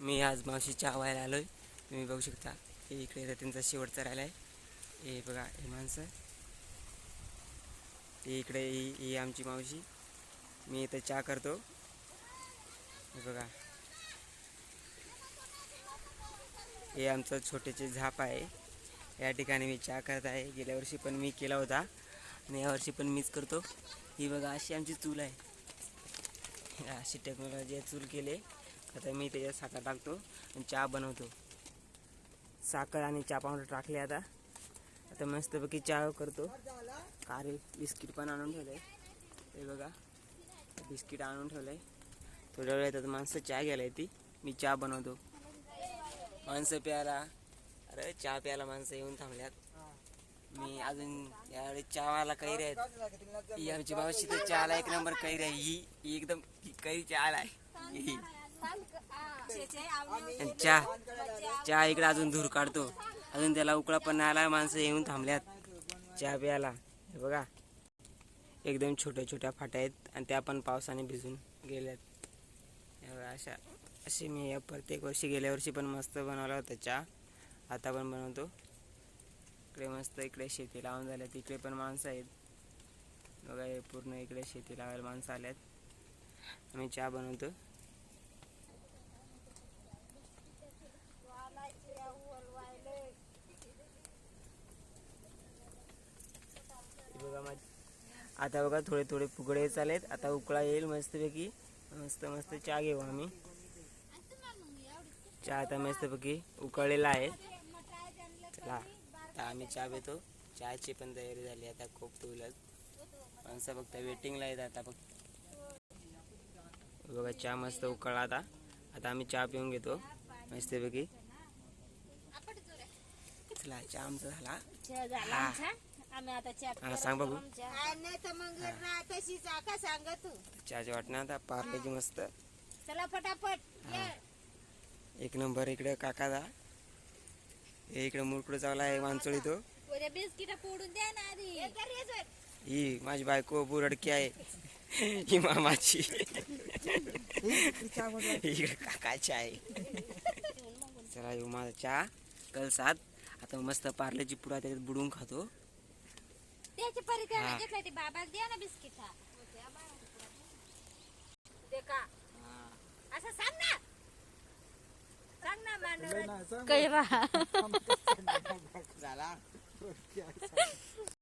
मी आज मावशी चहा व्हायला आलोय. तुम्ही बघू शकता हे इकडे त्यांचा शेवटचा राहिला आहे. हे बघा हे माणसं, हे इकडे ही आमची मावशी. मी इथं चहा करतो. हे बघा हे आमचं छोटेचे झाप आहे. या ठिकाणी मी चहा करत आहे. गेल्या वर्षी पण मी केला होता आणि यावर्षी पण मीच करतो. ही बघा अशी आमची चूल आहे. अशी टेक्नॉलॉजी चूल केले. आता मी त्याच्यात साखर टाकतो आणि चहा बनवतो. साखर आणि चहा पावडर टाकले. आता मस्तपैकी चहा करतो. कारे बिस्किट पण आणून ठेवलं आहे. हे बघा बिस्किट आणून ठेवलं आहे. थोड्या वेळात आता माणसं चहा घ्यायला येते. मी चहा बनवतो. माणसं प्यायला, अरे चहा प्यायला माणसं येऊन थांबल्यात. मी अजून यावेळेस चहावाला काही राहत. ही आमची मावशी तर चहाला एक नंबर काही राही. ही एकदम काही चहाला आहे. चहा इकडे अजून धूर काढतो. अजून त्याला उकळा पण नाही आला. माणसं येऊन थांबल्यात चहा प्यायला. हे बघा एकदम छोट्या छोट्या फाट्या आहेत आणि त्या पण पावसाने भिजून गेल्यात. असे मी प्रत्येक वर्षी, गेल्या वर्षी पण मस्त बनवला होता चहा. आता पण बनवतो. इकडे मस्त इकडे शेती लावून झाल्या. तिकडे पण माणसं आहेत बघा. हे पूर्ण इकडे शेती लावायला माणसं आल्यात. आम्ही चहा बनवतो. आता बघा थोडे थोडे फुगडे चालेत. आता उकळा येईल मस्तपैकी. मस्त मस्त चहा घेऊ आम्ही. चहा आता मस्तपैकी उकळलेला आहे. चला आता आम्ही चहा पितो. चहाची पण तयारी झाली. आता खूप तुलत माणसं फक्त वेटिंगला येत. आता बघा चहा मस्त उकळला. आता आम्ही चहा पिऊन घेतो मस्तपैकी. चला चहा आमचा झाला. हा सांग बघू. चहाची वाटणं आता पार्लेची मस्त. चला फटाफट. एक नंबर. इकडे काकादा इकडे मुरकुड चावला आहे. माणसोळी तो. बिस्किट फोडून द्या ना आधी. ही माझी बायको बुरडकी आहे. ही मामाची. इकडे काकाची आहे. चला येऊ माझा चहा कलसात. आता मस्त पार्लेची पुडा त्याच्यात बुडवून खातो. त्याची परिक्रमा घेतला ते बाबा द्या ना बिस्किट. असं सांग ना. सांग ना मांडव. काही झाला.